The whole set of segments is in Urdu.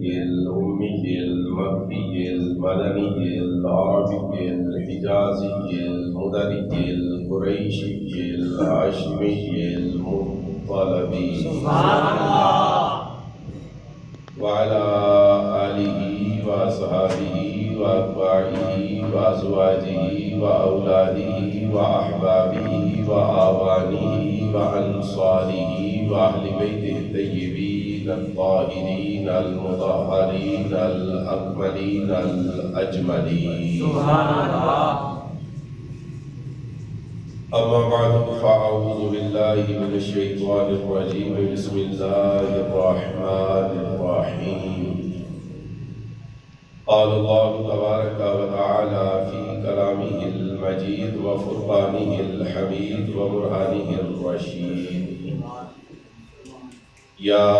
الأمي المكي المدني العربي الحجازي المدني القريشي الهاشمي المطلبي سبحان الله وعلى آله وأصحابه وأتباعه وأزواجه وأولاده وأحبابه وآبائه وأنصاره وأهل بيته الطيبين الطاهرين المطهرين الأكملين الأجملين سبحان الله. أما بعد فأعوذ بالله من الشيطان الرجيم. بسم الله الرحمن الرحيم. قال الله تبارك وتعالى في كلامه المجيد وفرقانه الحميد وبرهانه الرشيد: يا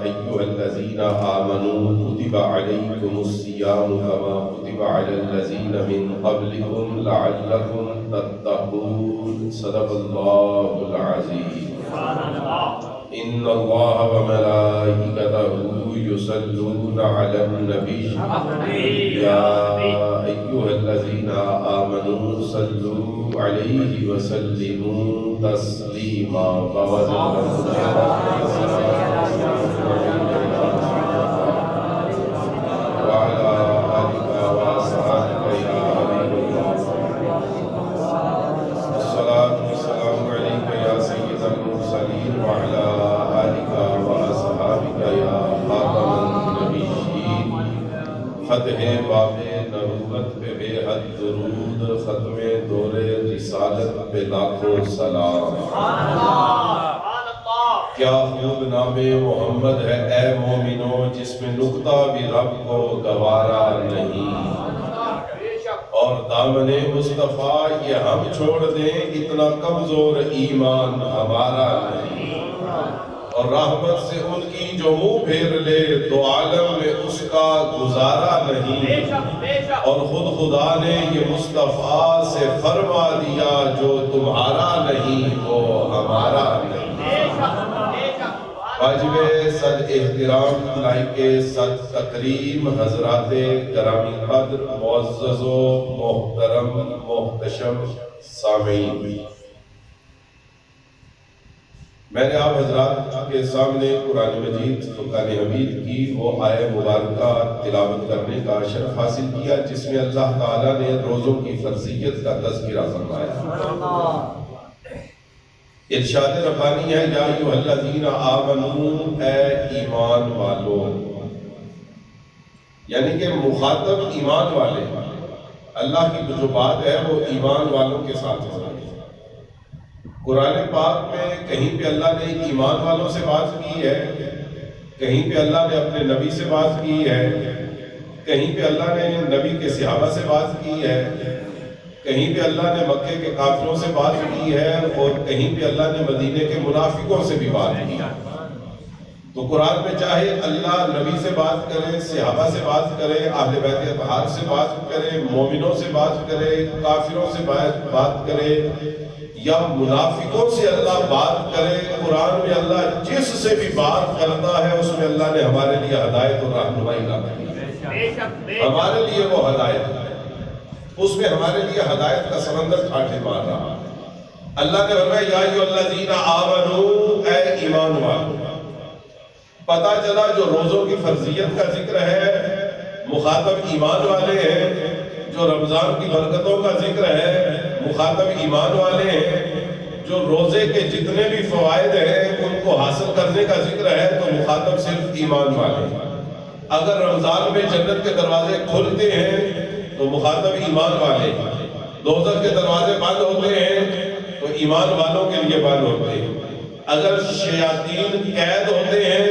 أيها الذين آمنوا كتب عليكم الصيام كما كتب على الذين من قبلكم لعلكم تتقون. صدق الله العظيم. إن الله وملائكته يصلون على النبي يا أيها الذين آمنوا صلوا عليه وسلموا تسليما. فتح باب نبوت پہ بے حد درود، ختم دور رسالت پہ لاکھوں سلام. کیا خوب نام محمد ہے اے مومنو، جس میں نکتہ بھی رب کو گوارا نہیں. اور دامن مصطفیٰ یہ ہم چھوڑ دیں، اتنا کمزور ایمان ہمارا نہیں. اور رحمت سے ان کی جو منہ پھیر لے، دو عالم میں اس کا گزارا نہیں. اور خود خدا نے یہ مصطفیٰ سے فرما دیا، جو تمہارا نہیں وہ ہمارا نہیں. واجب صد احترام لائق صد تکریم حضرات گرامی قدر معزز و محترم محتشم سامعین، میں نے آپ حضرات کے سامنے قرآن مجید فرقان حمید کی وہ آیہ مبارکہ تلاوت کرنے کا شرف حاصل کیا جس میں اللہ تعالیٰ نے روزوں کی فرضیت کا تذکرہ فرمایا. ارشاد ربانی ہے: یا ایھا الذین آمنوا، اے ایمان والو. یعنی کہ مخاطب ایمان والے، اللہ کی جو بات ہے وہ ایمان والوں کے ساتھ ہو رہی ہے. قرآن پاک میں کہیں پہ اللہ نے ایمان والوں سے بات کی ہے، کہیں پہ اللہ نے اپنے نبی سے بات کی ہے، کہیں پہ اللہ نے نبی کے صحابہ سے بات کی ہے، کہیں پہ اللہ نے مکے کے کافروں سے بات کی ہے، اور کہیں پہ اللہ نے مدینے کے منافقوں سے بھی بات کی ہے. تو قرآن میں چاہے اللہ نبی سے بات کرے، صحابہ سے بات کرے، اہل بیت اطہار سے بات کرے، مومنوں سے بات کرے، کافروں سے بات کرے، یا منافقوں سے اللہ بات کرے، قرآن میں اللہ جس سے بھی بات کرتا ہے اس میں اللہ نے ہمارے لیے ہدایت اور رہنمائی رکھی ہے. ہمارے لیے وہ ہدایت ہے، اس میں ہمارے لیے ہدایت کا سمندر ٹھاٹھے مار رہا ہے. اللہ نے فرمایا: یا ایھا الذین آمنوا، اے ایمان والو. پتہ چلا جو روزوں کی فرضیت کا ذکر ہے مخاطب ایمان والے ہیں، جو رمضان کی برکتوں کا ذکر ہے مخاطب ایمان والے ہیں، جو روزے کے جتنے بھی فوائد ہیں ان کو حاصل کرنے کا ذکر ہے تو مخاطب صرف ایمان والے ہیں. اگر رمضان میں جنت کے دروازے کھلتے ہیں تو مخاطب ایمان والے ہیں، دوزخ کے دروازے بند ہوتے ہیں تو ایمان والوں کے لیے بند ہوتے ہیں. اگر شیاطین قید ہوتے ہیں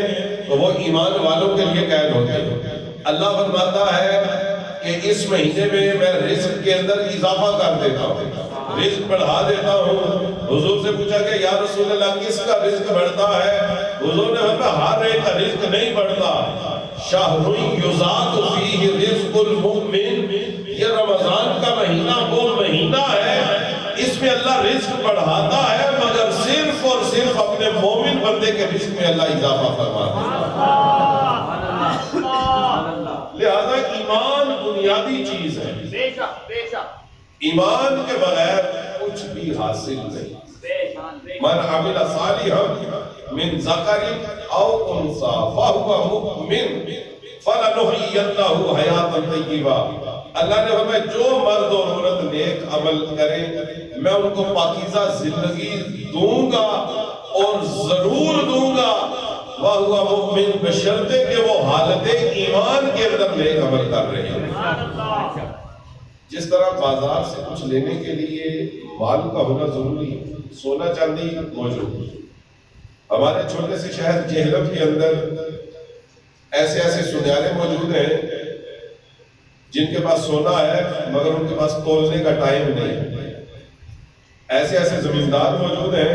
تو وہ ایمان والوں کے لیے قید ہوتے ہیں. اللہ فرماتا ہے کہ اس مہینے میں رزق کے اندر اضافہ کر دیتا ہوں، رزق بڑھا دیتا ہوں. حضور سے پوچھا کہ یا رسول اللہ کس کا رزق بڑھتا ہے؟ حضور نے فرمایا ہر ایک کا رزق نہیں بڑھتا. شہر یزاد فیہ رزق المؤمن، یہ رمضان کا مہینہ وہ مہینہ ہے اس میں اللہ رزق بڑھاتا ہے، مگر صرف اور صرف اپنے مومن بندے کے رزق میں اللہ اضافہ فرماتا ہے. ایمان بنیادی چیز ہے، بے شک بے شک، ایمان کے بغیر کچھ بھی حاصل نہیں۔ من عمل صالحا من ذکر او انثى فهو مؤمن فلنحيينه حیاتا طیبہ۔ اللہ نے فرمایا جو مرد اور عورت نیک عمل کریں میں ان کو پاکیزہ زندگی دوں گا اور ضرور دوں گا، وَهُوَ مُؤْمِنٌ بشرطے کہ وہ حالت ایمان کے اندر نیک عمل کر رہے ہیں۔ جس طرح بازار سے کچھ لینے کے لیے مال کا ہونا ضروری ہے، سونا چاندی موجود، ہمارے چھوٹے سے شہر جہلم کے اندر ایسے ایسے سنیارے موجود ہیں جن کے پاس سونا ہے مگر ان کے پاس تولنے کا ٹائم نہیں، ایسے ایسے زمیندار موجود ہیں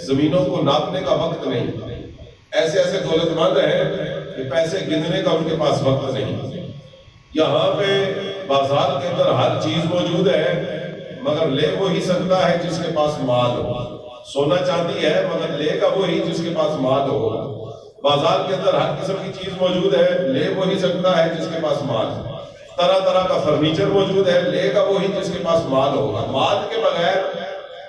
زمینوں کو ناپنے کا وقت نہیں، ایسے ایسے دولت مند ہیں کہ پیسے گننے کا ان کے پاس وقت نہیں۔ یہاں پہ بازار کے اندر ہر چیز موجود ہے مگر لے وہی سکتا ہے جس کے پاس مال ہو، سونا چاندی ہے مگر لے گا وہی جس کے پاس مال ہو۔ بازار کے اندر ہر قسم کی چیز موجود ہے، لے وہی سکتا ہے جس کے پاس مال ہے۔ طرح طرح کا فرنیچر موجود ہے، لے گا وہی جس کے پاس مال ہوگا۔ مال کے بغیر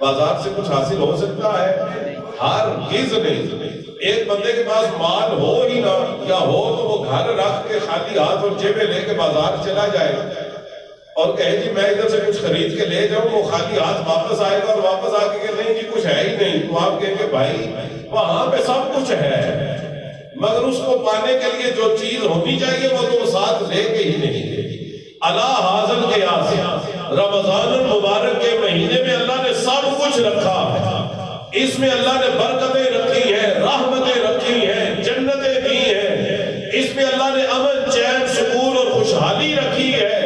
بازار سے کچھ حاصل ہو سکتا ہے؟ ہرگز نہیں۔ ایک بندے کے پاس مال ہو ہی نہ یا ہو تو وہ گھر رکھ کے خالی ہاتھ اور جیبیں لے کے بازار چلا جائے اور کہے جی میں ادھر سے کچھ خرید کے لے جاؤں، وہ خالی ہاتھ واپس آئے گا اور واپس آ کے کہ نہیں جی کچھ ہے ہی نہیں، تو آپ کہیں گے بھائی وہاں پہ سب کچھ ہے مگر اس کو پانے کے لیے جو چیز ہونی چاہیے وہ تم ساتھ لے کے ہی نہیں گئے۔ اللہ حاضر کے آسے رمضان المبارک کے مہینے میں اللہ نے سب کچھ رکھا ہے، اس میں اللہ نے برکتیں رکھی ہیں، رحمتیں رکھی ہیں، جنتیں دی ہیں، اس میں اللہ نے امن چین سکون اور خوشحالی رکھی ہے،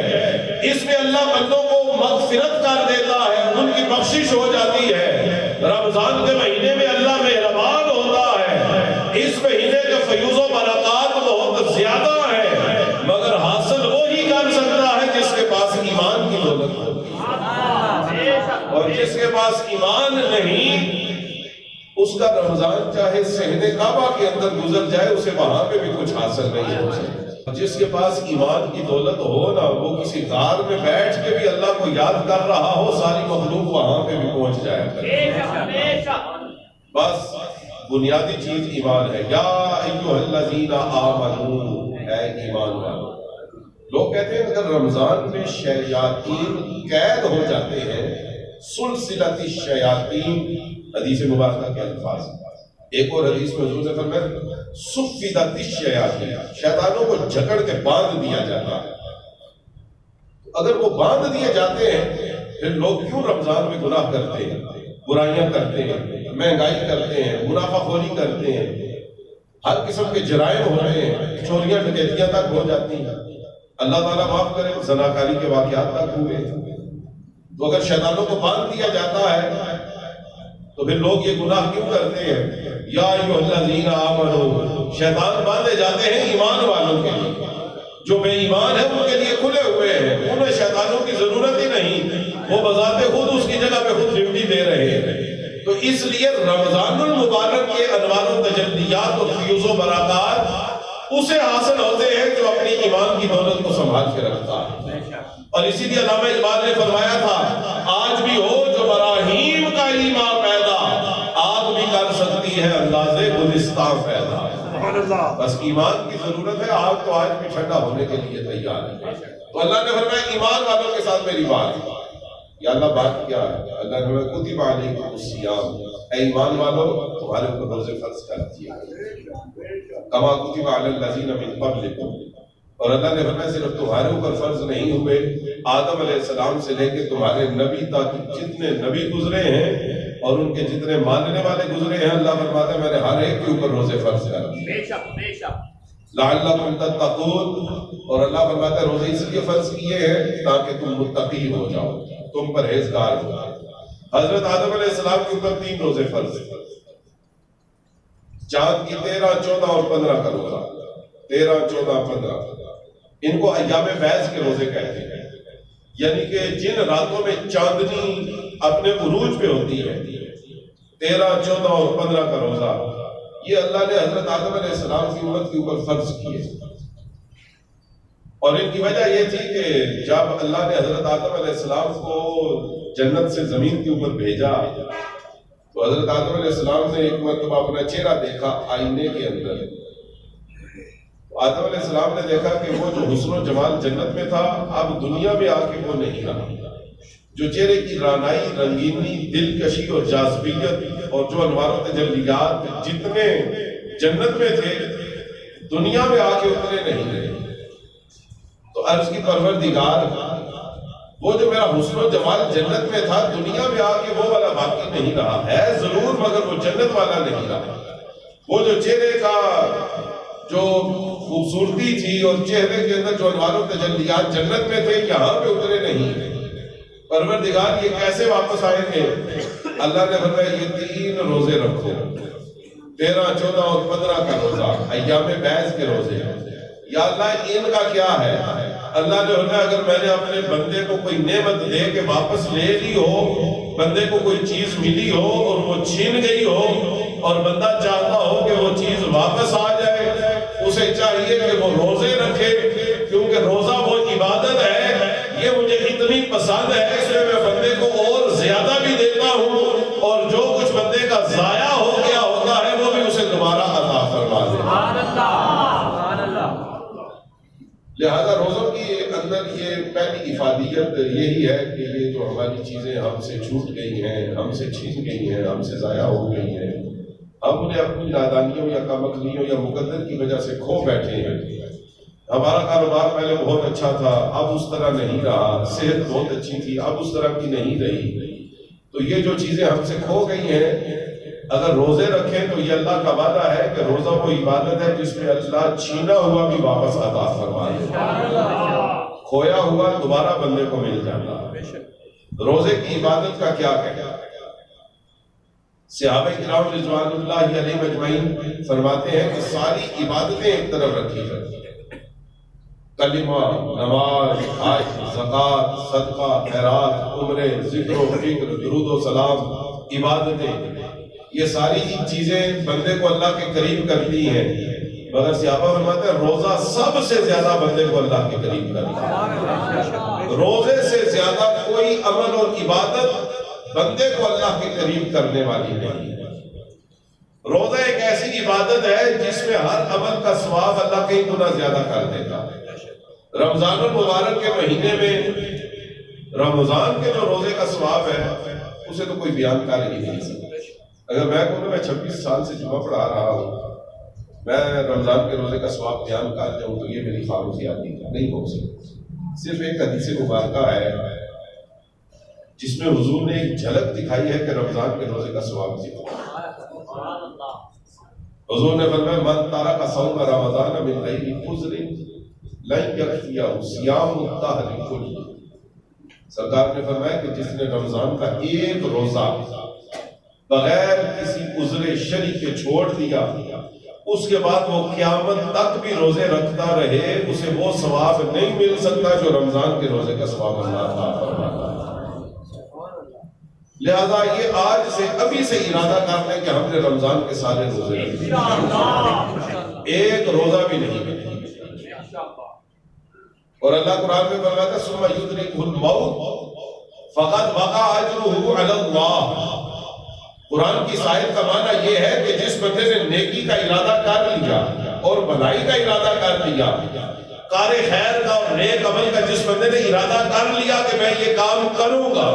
اس میں اللہ بندوں کو مغفرت کر دیتا ہے، ان کی بخشش ہو جاتی ہے۔ رمضان کے مہینے میں اللہ مہربان ہوتا ہے، اس مہینے کے فیوز و برکات بہت زیادہ ہیں مگر حاصل وہی کر سکتا ہے جس کے پاس ایمان کی دولت ہوتی ہے، اور جس کے پاس ایمان نہیں اس کا رمضان چاہے صحن کعبہ کے اندر گزر جائے اسے وہاں پہ بھی کچھ حاصل نہیں ہو سکتا۔ جس کے پاس ایمان کی دولت ہو نا وہ کسی غار میں بیٹھ کے بھی اللہ کو یاد کر رہا ہو، ساری مخلوق وہاں پہ بھی پہنچ جائے۔ بس بنیادی چیز ایمان ہے۔ یا ایھا الذین آمنوا، اے ایمان والو۔ لوگ کہتے ہیں اگر رمضان میں شیاطین قید ہو جاتے ہیں، سلسلۃ الشیاطین حدیث مبارکہ کے الفاظ، ایک اور حدیث میں حضور نے فرمایا صفدت الشیاطین، شیطانوں کو جکڑ کے باندھ دیا جاتا ہے۔ اگر وہ باندھ دیے جاتے ہیں پھر لوگ کیوں رمضان میں گناہ کرتے ہیں، برائیاں کرتے ہیں، مہنگائی کرتے ہیں، منافع خوری کرتے ہیں، ہر قسم کے جرائم ہو رہے ہیں، چوریاں ڈکیتیاں تک ہو جاتی ہیں، اللہ تعالیٰ معاف کرے زناکاری کے واقعات تک ہوئے۔ تو اگر شیطانوں کو باندھ دیا جاتا ہے تو پھر لوگ یہ گناہ کیوں کرتے ہیں؟ یا ایھا الذین آمنوا، شیطان باندھے جاتے ہیں ایمان والوں کے لیے، جو بے ایمان ہے ان کے لیے کھلے ہوئے ہیں، انہیں شیطانوں کی ضرورت ہی نہیں، وہ بذات خود اس کی جگہ پہ خود ڈیوٹی دے رہے ہیں۔ تو اس لیے رمضان المبارک کے انوار و تجلیات اور فیوز و برکات اسے حاصل ہوتے ہیں جو اپنی ایمان کی دولت کو سنبھال کے رکھتا ہے۔ اور اسی لیے علامہ اقبال نے فرمایا تھا آج بھی ہو جو براہیم کا ایمان پیدا، آگ بھی کر سکتی ہے انداز گلستان پیدا۔ بس ایمان کی ضرورت ہے، آگ تو آج بھی ٹھنڈا ہونے کے لیے تیار ہے۔ تو اللہ نے فرمایا ایمان والوں کے ساتھ میری بات ہے۔ یا اللہ بات کیا ہے؟ اللہ نے فرمایا کتب علیکم الصیام، اے ایمان والو تمہارے اوپر روزے فرض کر دیا کما کتب علی الذین من قبلکم، اور اللہ نے فرمایا صرف تمہارے اوپر فرض نہیں ہوئے، آدم علیہ السلام سے لے کے تمہارے نبی تک جتنے نبی گزرے ہیں اور ان کے جتنے ماننے والے گزرے ہیں، اللہ فرماتا ہے میں نے ہر ایک کے اوپر روزے فرض کر دیے لعلکم تتقون، اور اللہ فرماتا ہے روزے اس لیے فرض کیے ہیں تاکہ تم متقی ہو جاؤ، تم پرہیزگار ہو جاؤ۔ حضرت آدم علیہ السلام کے اوپر 3 روزے فرض ہیں، چاند کی 13، 14 اور 15 کا روزہ، 13، 14، 15، ان کو ایام بیض کے روزے کہتے ہیں، یعنی کہ جن راتوں میں چاندنی اپنے عروج پہ ہوتی ہے، 13، 14 اور 15 کا روزہ یہ اللہ نے حضرت آدم علیہ السلام کی امت کے اوپر فرض کیے۔ اور ان کی وجہ یہ تھی کہ جب اللہ نے حضرت آدم علیہ السلام کو جنت سے زمین کے اوپر بھیجا تو حضرت آدم علیہ السلام نے ایک مرتبہ اپنا چہرہ دیکھا آئینے کے اندر. آدم علیہ السلام نے دیکھا کہ وہ جو حسن و جمال جنت میں تھا اب دنیا میں آ کے وہ نہیں رہا. جو چہرے کی رانائی، رنگینی، دلکشی اور جاذبیت اور جو انوار و تجلیات جتنے جنت میں تھے دنیا میں آ کے اتنے نہیں رہے. تو عرض کی پروردگار وہ جو میرا حسن و جمال جنت میں تھا دنیا میں آ کے وہ والا باقی نہیں رہا ہے ضرور، مگر وہ جنت والا نہیں رہا. وہ جو چہرے کا جو خوبصورتی تھی اور چہرے کے اندر جو انوار و تجلیات جنت میں تھے یہاں پہ اترے نہیں. پروردگار یہ کیسے واپس آئیں گے؟ اللہ نے فرمایا یہ 3 روزے رکھو، 13، 14 اور 15 کا روزہ، ایام بیض کے روزے. یا اللہ ان کا کیا ہے؟ اللہ نے فرمایا اگر میں نے اپنے بندے کو کوئی نعمت دے کے واپس لے لی ہو، بندے کو کوئی چیز ملی ہو اور وہ چھین گئی ہو اور بندہ چاہتا ہو کہ وہ چیز واپس آ جائے، اسے چاہیے کہ وہ روزے رکھے، کیونکہ روزہ وہ عبادت ہے یہ مجھے اتنی پسند ہے اس میں میں بندے کو اور زیادہ بھی دیتا ہوں اور جو کچھ بندے کا ضائع ہو گیا ہوتا ہے وہ بھی اسے دوبارہ عطا فرما دیتا ہے. لہذا روزوں کی اندر یہ پہلی افادیت یہی ہے کہ یہ جو ہماری چیزیں ہم سے چھوٹ گئی ہیں، ہم سے چھین گئی ہیں، ہم سے ضائع ہو گئی ہیں، ہم انہیں اپنی نادانیوں یا کم عقلیوں یا مقدر کی وجہ سے کھو بیٹھے ہیں. ہمارا کاروبار پہلے بہت اچھا تھا اب اس طرح نہیں رہا، صحت بہت اچھی تھی اب اس طرح کی نہیں رہی. تو یہ جو چیزیں ہم سے کھو گئی ہیں اگر روزے رکھیں تو یہ اللہ کا وعدہ ہے کہ روزہ وہ عبادت ہے جس میں اللہ چھینا ہوا بھی واپس عطا فرما دے، کھویا ہوا دوبارہ بندے کو مل جاتا. روزے کی عبادت کا کیا کہنا؟ صحابہ کرام رضوان اللہ علیہ اجمعین فرماتے ہیں کہ ساری عبادتیں ایک طرف رکھی جاتی ہیں، کلمہ، نماز، حج، زکوٰۃ، صدقہ، خیرات، عمرے، ذکر و فکر، درود و سلام، عبادتیں، یہ ساری چیزیں بندے کو اللہ کے قریب کرتی ہیں. مگر صحابہ فرماتے ہیں روزہ سب سے زیادہ بندے کو اللہ کے قریب کرتا ہے. روزے سے زیادہ کوئی عمل اور عبادت بندے کو اللہ کے قریب کرنے والی نہیں. روزہ ایک ایسی عبادت ہے جس میں ہر عمل کا ثواب اللہ کئی گنا زیادہ کر دیتا ہے. رمضان المبارک کے مہینے میں رمضان کے جو روزے کا ثواب ہے اسے تو کوئی بیان کر ہی نہیں سکتا. اگر میں کہوں میں 26 سال سے جمعہ پڑھا رہا ہوں میں رمضان کے روزے کا ثواب بیان کر دوں تو یہ میری خاموشیاتی نہیں ہو سکتی. صرف ایک حدیث مبارکہ ہے جس میں حضور نے ایک جھلک دکھائی ہے کہ رمضان کے روزے کا ثواب کیا. حضور نے فرمایا من ترک صوم رمضان من غیر عذر لن یکفیہ صیام الدہر کلہ. سرکار نے فرمایا کہ جس نے رمضان کا ایک روزہ بغیر کسی عذر شرعی کے چھوڑ دیا اس کے بعد وہ قیامت تک بھی روزے رکھتا رہے اسے وہ ثواب نہیں مل سکتا جو رمضان کے روزے کا ثواب اللہ عطا فرماتا ہے. لہذا یہ آج سے ابھی سے ارادہ کر لیں کہ ہم نے رمضان کے سارے روزے رکھے، ایک روزہ بھی نہیں ملے. اور اللہ قرآن میں فرماتا ہے ثم یدرکہ الموت فقد وقع اجرہ علی اللہ. قرآن کی آیت کا معنی یہ ہے کہ جس بندے نے نیکی کا ارادہ کر لیا اور بھلائی کا ارادہ کر لیا، کار خیر کا اور نیک عمل کا جس بندے نے ارادہ کر لیا کہ میں یہ کام کروں گا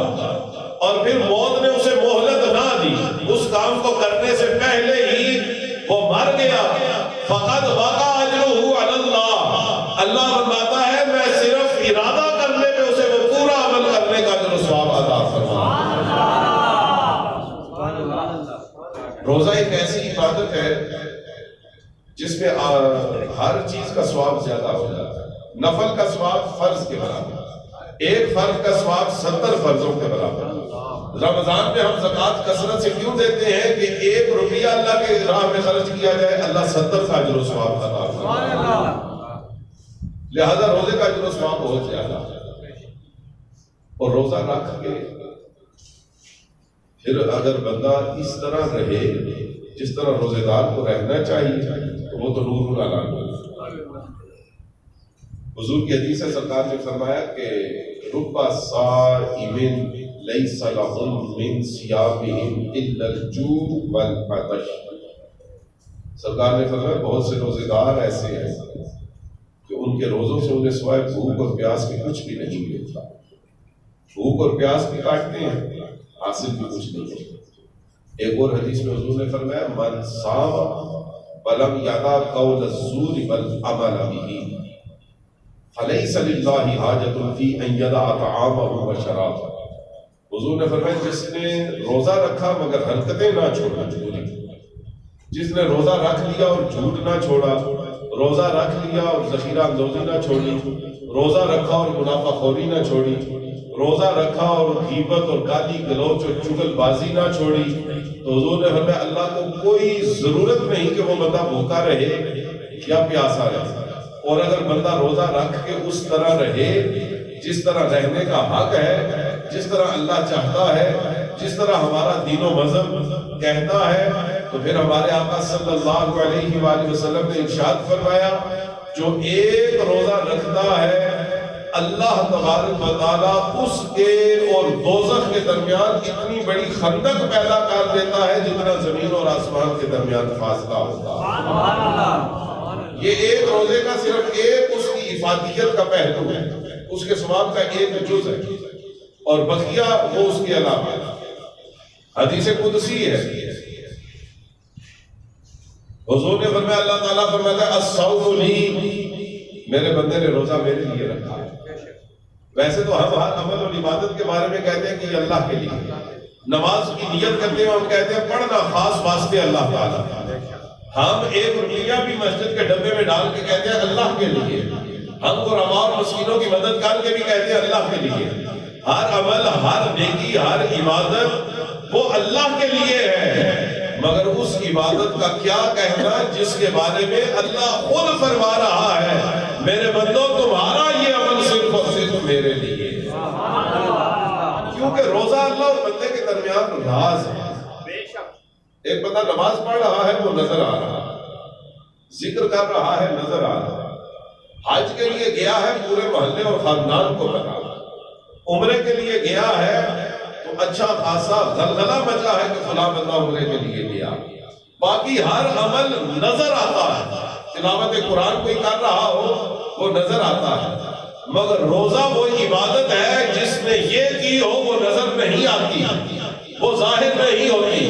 اور پھر موت نے اسے مہلت نہ دی، اس کام کو کرنے سے پہلے ہی وہ مر گیا، فقد وقع اجرہ علی اللہ. اللہ فرماتا ہے میں صرف ارادہ کرنے پہ اسے وہ پورا عمل کرنے کا جو ثواب عطا فرماتا. روزہ ایک ایسی عبادت ہے جس میں ہر چیز کا ثواب زیادہ ہو جاتا ہے. نفل کا ثواب فرض کے برابر، ایک فرض کا ثواب 70 فرضوں کے برابر. رمضان میں ہم زکوٰۃ کثرت سے کیوں دیتے ہیں کہ 1 روپیہ اللہ کے راہ میں خرچ کیا جائے اللہ 70 کا اجر و ثواب عطا فرمائے. لہذا روزے کا اجر و ثواب بہت زیادہ ہے. اور روزہ رکھ کے پھر اگر بندہ اس طرح رہے جس طرح روزے دار کو رہنا چاہیے تو وہ تو نور العالم. حضور کی حدیث ہے، سرکار نے فرمایا کہ رب صائم لیس لهم من صیامهم الا الجوع والعطش. سرکار نے فرمایا بہت سے روزے دار ایسے ہیں کہ ان کے روزوں سے انہیں سوائے بھوک اور پیاس کے کچھ بھی نہیں ملتا. بھوک اور پیاس بھی کاٹتے ہیں، حاصل بھی کچھ نہیں ہوتا. ایک اور حدیث میں حضور نے فرمایا من صام ولم یدع قول الزور بل عمل به فلیس للہ حاجۃ فی ان یدع طعامہ وشرابہ. حضور نے فرمایا جس نے روزہ رکھا مگر حرکتیں نہ چھوڑا، جس نے روزہ رکھ لیا اور جھوٹ نہ چھوڑا، روزہ رکھ لیا اور ذخیرہ اندوزی نہ چھوڑی، روزہ رکھا اور منافع خوری نہ چھوڑی، روزہ رکھا اور غیبت اور گالی گلوچ اور چغل بازی نہ چھوڑی، تو حضور نے فرمایا اللہ کو کوئی ضرورت نہیں کہ وہ بندہ بھوکا رہے یا پیاسا رہے. اور اگر بندہ روزہ رکھ کے اس طرح رہے جس طرح رہنے کا حق ہے، جس طرح اللہ چاہتا ہے، جس طرح ہمارا دین و مذہب کہتا ہے، تو پھر ہمارے آقا صلی اللہ علیہ وآلہ وسلم نے ارشاد فرمایا جو ایک روزہ رکھتا ہے اللہ تبارک و تعالیٰ اس کے اور دوزخ کے درمیان اتنی بڑی خندق پیدا کر دیتا ہے جتنا زمین اور آسمان کے درمیان فاصلہ ہوتا ہے. یہ ایک روزے کا صرف ایک اس کی افادیت کا پہلو ہے، اس کے ثواب کا ایک جز ہے، اور بقیہ وہ اس کے علاوہ. حدیث قدسی ہے، حضور نے فرمایا اللہ تعالیٰ فرماتا ہے الصوم لی، میرے بندے نے روزہ میرے لیے رکھا ہے. ویسے تو ہم ہر عمل اور عبادت کے بارے میں کہتے ہیں کہ یہ اللہ کے لیے. نماز کی نیت کرتے ہیں ہم کہتے ہیں پڑھنا خاص واسطے اللہ تعالیٰ. ہم ایک روپیہ بھی مسجد کے ڈبے میں ڈال کے کہتے ہیں اللہ کے لیے. ہم علماء اور مسکینوں کی مدد کر کے بھی کہتے ہیں اللہ کے لیے. ہر عمل، ہر نیکی، ہر عبادت وہ اللہ کے لیے ہے، مگر اس عبادت کا کیا کہنا جس کے بارے میں اللہ خود فرما رہا ہے میرے بندوں تمہارا یہ عمل صرف اور صرف میرے لیے. کیونکہ روزہ اللہ اور بندے کے درمیان راز ہے. ایک بندہ نماز پڑھ رہا ہے وہ نظر آ رہا ہے، ذکر کر رہا ہے نظر آ رہا ہے، حج کے لیے گیا ہے پورے محلے اور خاندان کو پتا، عمرے کے لیے گیا ہے تو اچھا خاصا غلغلہ مچا ہے کہ فلاں بندہ عمرے کے لیے گیا. باقی ہر عمل نظر آتا ہے. تلاوت قرآن کوئی کر رہا ہو وہ نظر آتا ہے، مگر روزہ وہ عبادت ہے جس نے یہ کی ہو وہ نظر نہیں آتی، وہ ظاہر نہیں ہوتی.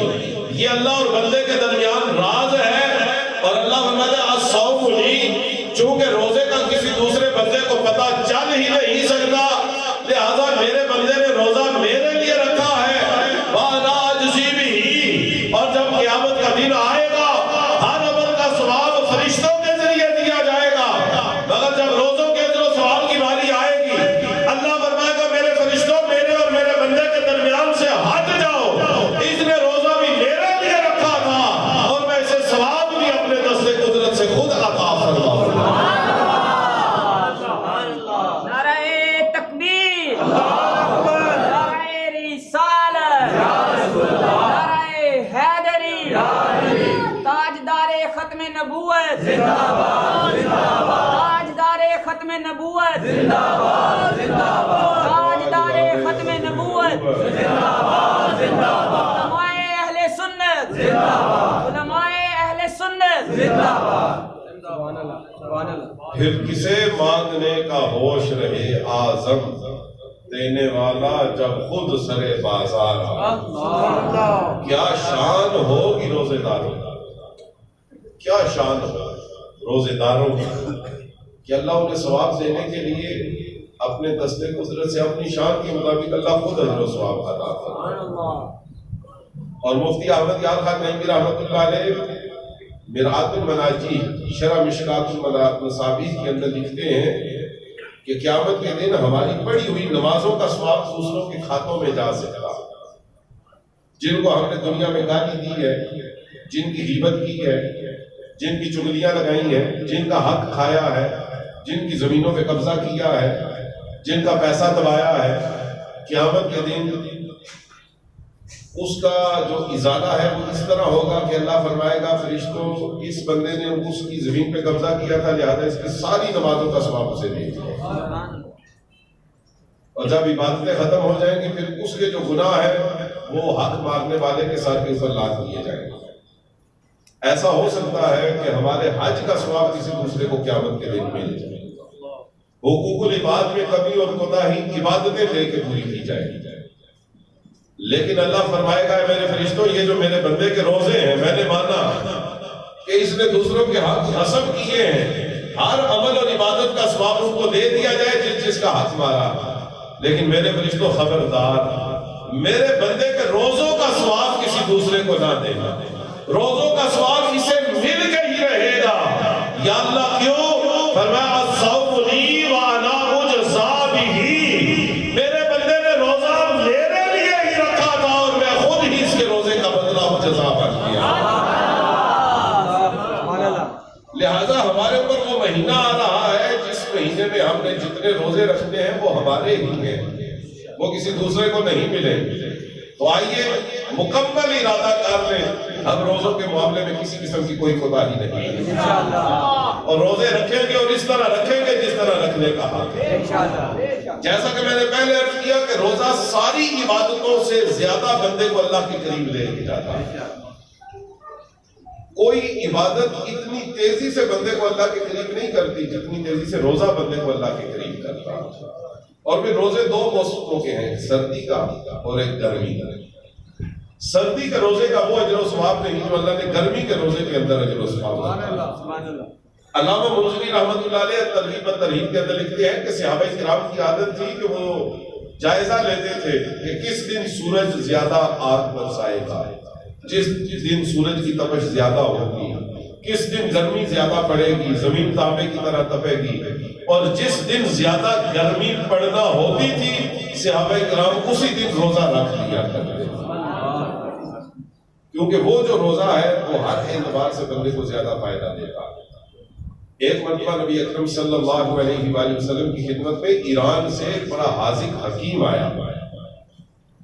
یہ اللہ اور بندے کے درمیان راز ہے. اور اللہ فرماتا ہے الصوم لی، چونکہ روزے کا کسی دوسرے بندے کو پتہ چل ہی نہیں سکتا، لہذا میرے بندے نے روزہ میرے لیے رکھا ہے. وَأَنَا أَجْزِي بِهِ، اور جب قیامت کا دن آئے گا ہر عمل کا ثواب فرشتوں کے ذریعے دیا جائے گا، مگر جب روزوں کے اجر و ثواب کی باری آئے گی اللہ فرمائے گا میرے فرشتوں میرے اور میرے بندے کے درمیان سے ہٹ جاؤ، اس نے روزہ بھی میرے لیے رکھا تھا اور میں اسے ثواب بھی اپنے دست قدرت سے خود عطا فرماؤں. تاجدار ختم نبوت زندہ باد، تاجدار ختم نبوت زندہ باد، علماء اہل سنت زندہ باد، علماء اہل سنت زندہ باد. پھر کسے مانگنے کا ہوش رہے آزم، دینے والا جب خود سرے بازار آ. کیا شان ہوگی روزے داروں، کیا شان ہو روزے داروں کی کہ اللہ انہیں ثواب دینے کے لیے اپنے دست قدرت سے اپنی شان کے مطابق اللہ خود اجر و ثواب عطا فرمائے. اور مفتی احمد یار خان نعیمی رحمۃ اللہ علیہ مرآت المناجی شرح مشکات المصابیح کے اندر لکھتے ہیں کہ قیامت کے دن ہماری پڑھی ہوئی نمازوں کا ثواب دوسروں کے کھاتوں میں جا سکتا. جن کو ہم نے دنیا میں گالی دی ہے، جن کی غیبت کی ہے، جن کی چغلیاں لگائی ہیں، جن کا حق کھایا ہے، جن کی زمینوں پہ قبضہ کیا ہے، جن کا پیسہ دبایا ہے، قیامت کے دن اس کا جو ازالہ ہے وہ اس طرح ہوگا کہ اللہ فرمائے گا فرشتوں اس بندے نے اس کی زمین پہ قبضہ کیا تھا لہٰذا اس کی ساری نمازوں کا ثواب اسے دے دیا، اور جب عبادتیں ختم ہو جائیں گی پھر اس کے جو گناہ ہیں وہ حق مارنے والے کے سر کے اوپر لاد دیے جائیں گے۔ ایسا ہو سکتا ہے کہ ہمارے حج کا ثواب کسی دوسرے کو قیامت کے دن مل جائے، حقوق العباد میں کمی اور کوتاہی عبادتیں لے کے پوری کی جائے گی، لیکن اللہ فرمائے گا میرے فرشتوں یہ جو میرے بندے کے روزے ہیں میں نے مانا کہ اس نے دوسروں کے حق غصب کیے ہیں، ہر عمل اور عبادت کا ثواب ان کو دے دیا جائے جس جس کا حق مارا، لیکن میرے فرشتوں خبردار میرے بندے کے روزوں کا ثواب کسی دوسرے کو نہ دینا، روزوں کا ثواب اسے مل کے ہی رہے گا۔ یا اللہ کیوں؟ فرمایا الصوم لی وانا اجزا بہ، میرے بندے نے روزہ میرے لیے ہی رکھا تھا اور میں خود ہی اس کے روزے کا بدلہ جزا پر کیا، لہذا ہمارے اوپر وہ مہینہ آ رہا ہے جس مہینے میں ہم نے جتنے روزے رکھنے ہیں وہ ہمارے ہی ہیں، وہ کسی دوسرے کو نہیں ملیں گے۔ تو آئیے مکمل ارادہ کر لیں ہم روزوں کے معاملے میں کسی قسم کی کوئی کوتاہی نہیں، اور روزے رکھیں گے اور اس طرح رکھیں گے جس طرح رکھنے کا حق ہے۔ جیسا کہ میں نے پہلے عرض کیا کہ روزہ ساری عبادتوں سے زیادہ بندے کو اللہ کے قریب لے کے جاتا ہے، کوئی عبادت اتنی تیزی سے بندے کو اللہ کے قریب نہیں کرتی جتنی تیزی سے روزہ بندے کو اللہ کے قریب کرتا ہے۔ اور پھر روزے دو موسموں کے ہیں، سردی کا اور ایک گرمی کا۔ سردی کے روزے کا وہ اجر و ثواب نہیں جو اللہ نے گرمی کے روزے کے اندر اجر و ثواب دیا۔ علامہ منذری رحمۃ اللہ علیہ ترغیب و ترہیب کے اندر لکھتے ہیں کہ صحابہ کرام کی عادت تھی کہ وہ جائزہ لیتے تھے کہ کس دن سورج زیادہ آگ برسائے گا، جس دن سورج کی تپش زیادہ ہوگی، کس دن گرمی زیادہ پڑے گی، زمین تانبے کی طرح تپے گی، اور جس دن زیادہ گرمی پڑنا ہوتی تھی صحابہ کرام اسی دن روزہ رکھ لیا کرتے تھے، کیونکہ وہ جو روزہ ہے وہ ہر اعتبار سے بندے کو زیادہ فائدہ دیتا ہے۔ ایک مرتبہ نبی اکرم صلی اللہ علیہ وآلہ وسلم کی خدمت میں ایران سے ایک بڑا حاذق حکیم آیا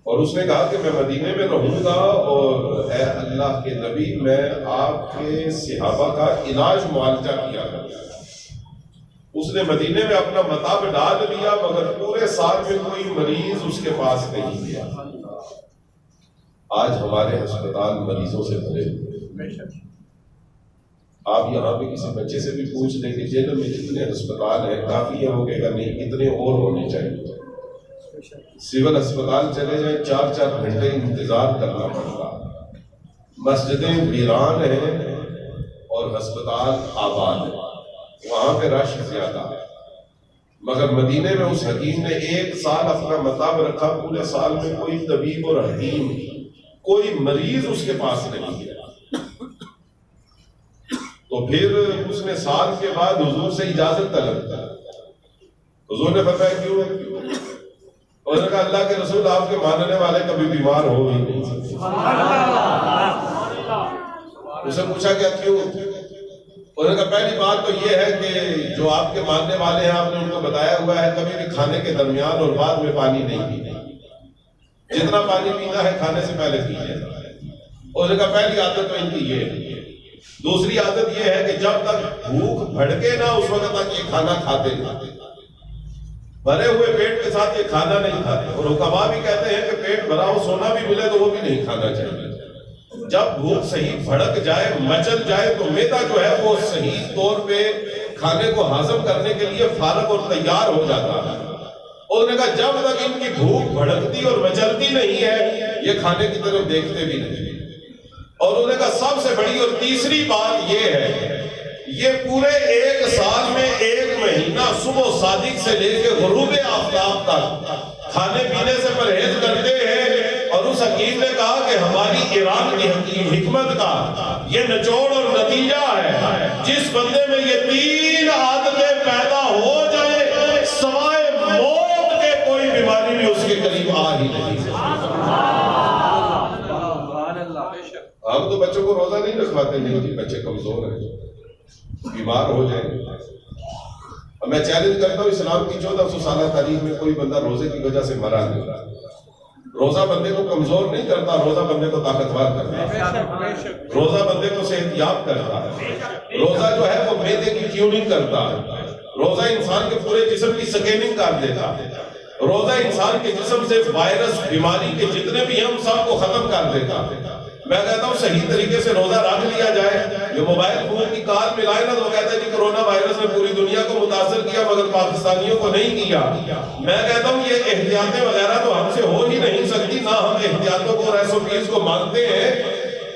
اور اس نے کہا کہ میں مدینے میں رہوں گا اور اے اللہ کے نبی میں آپ کے صحابہ کا علاج معالجہ کیا کروں گا۔ اس نے مدینے میں اپنا مطاب ڈال لیا مگر پورے سال میں کوئی مریض اس کے پاس نہیں گیا۔ آج ہمارے ہسپتال مریضوں سے بھرے ہوئے، آپ یہاں پہ کسی بچے سے بھی پوچھ لیں کہ جیل میں جتنے ہسپتال ہیں کافی ہے، وہ کہے گا نہیں اتنے اور ہونے چاہیے۔ سول ہسپتال چلے جائیں 4-4 گھنٹے انتظار کرنا پڑتا، مسجدیں ویران ہیں اور ہسپتال آباد ہیں، وہاں پہ رش زیادہ ہے، مگر مدینے میں اس حکیم نے 1 سال اپنا مطاب رکھا، پورے سال میں کوئی طبیب اور حکیم کوئی مریض اس کے پاس نہیں گیا۔ تو پھر اس نے سال کے بعد حضور سے اجازت طلب کی، حضور نے فرمایا کیوں؟ اور نے کہا اللہ کے رسول آپ کے ماننے والے کبھی بیمار ہو ہی نہیں سکتے۔ اسے پوچھا کیا کیوں؟ انہوں نے کہا پہلی بات تو یہ ہے کہ جو آپ کے ماننے والے ہیں آپ نے ان کو بتایا ہوا ہے کبھی بھی کھانے کے درمیان اور بعد میں پانی نہیں پینا، جتنا پانی پینا ہے کھانے سے پہلے پیجیے۔ انہوں نے کہا پہلی عادت تو ان کی یہ ہے۔ دوسری عادت یہ ہے کہ جب تک بھوک بھڑکے نہ اس وقت تک یہ کھانا کھاتے نہیں، بھرے ہوئے پیٹ کے ساتھ یہ کھانا نہیں کھاتے، اور حکما بھی کہتے ہیں کہ پیٹ بھرا ہو سونا بھی ملے تو وہ بھی نہیں کھانا چاہیے۔ جب بھوک صحیح بھڑک جائے مچل جائے تو معدہ جو ہے وہ صحیح طور پہ کھانے کو ہضم کرنے کے لیے فارغ اور تیار ہو جاتا ہے۔ انہوں نے کہا جب تک ان کی بھوک بھڑکتی اور مچلتی نہیں ہے یہ کھانے کی طرف دیکھتے بھی نہیں۔ اور انہوں نے کہا سب سے بڑی اور تیسری بات یہ ہے یہ پورے 1 سال میں 1 مہینہ صبح صادق سے لے کے غروب آفتاب تک کھانے پینے سے پرہیز کرتے ہیں۔ اور اس حکیم نے کہا کہ ہماری ایران کی حکمت کا یہ نچوڑ اور نتیجہ ہے جس بندے میں یہ 3 عادتیں پیدا ہو جائے سوائے موت کے کوئی بیماری بھی اس کے قریب آ ہی نہیں سکتی۔ ہم تو بچوں کو روزہ نہیں رکھواتے، نہیں جی بچے کمزور ہیں بیمار ہو جائیں گے۔ میں چیلنج کرتا ہوں اسلام کی 1400 سالہ تاریخ میں کوئی بندہ روزے کی وجہ سے مرا نہیں، روزہ بندے کو کمزور نہیں کرتا، روزہ بندے کو طاقتور کرتا ہے، روزہ بندے کو صحت یاب کرتا ہے، روزہ جو ہے وہ معدے کی ٹیوننگ کرتا ہے، روزہ انسان کے پورے جسم کی سکیننگ کر دیتا ہے، روزہ انسان کے جسم سے وائرس بیماری کے جتنے بھی ہیں ہم سب کو ختم کر دیتا ہے۔ میں کہتا ہوں صحیح طریقے سے روزہ رکھ لیا جائے۔ جو موبائل فون کی کال ملائے نا تو وہ کہتا ہے کہ کرونا وائرس نے پوری دنیا کو متاثر کیا مگر پاکستانیوں کو نہیں کیا۔ میں کہتا ہوں یہ احتیاطیں وغیرہ تو ہم سے ہو ہی نہیں سکتی، نہ ہم احتیاطوں کو اور SOPs کو مانتے ہیں۔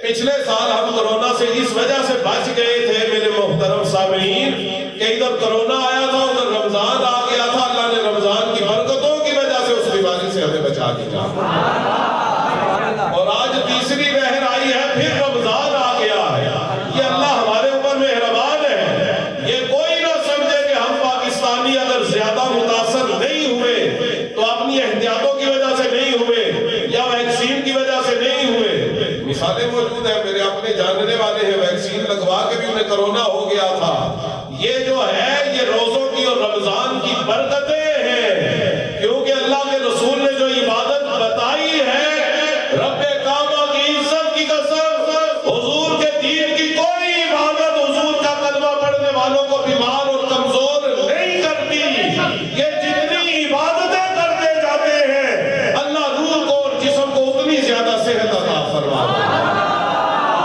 پچھلے سال ہم کرونا سے اس وجہ سے بچ گئے تھے میرے محترم سامعین کہ ادھر کرونا آیا تھا، ادھر رمضان آ گیا تھا، اللہ نے رمضان کی برکتوں کی وجہ سے اس بیماری سے ہمیں بچا دیا، اور آج تیسری لہر آئی ہے، پھر رمضان آ گیا ہے۔ یہ اللہ ہمارے اوپر مہربان ہے۔ یہ کوئی نہ سمجھے کہ ہم پاکستانی اگر زیادہ متاثر نہیں ہوئے تو اپنی احتیاطوں کی وجہ سے نہیں ہوئے یا ویکسین کی وجہ سے نہیں ہوئے۔ مثالیں موجود ہیں، میرے اپنے جاننے والے ہیں ویکسین لگوا کے بھی انہیں کرونا ہو گیا تھا۔ یہ جو ہے یہ روزوں کی اور رمضان کی برکتیں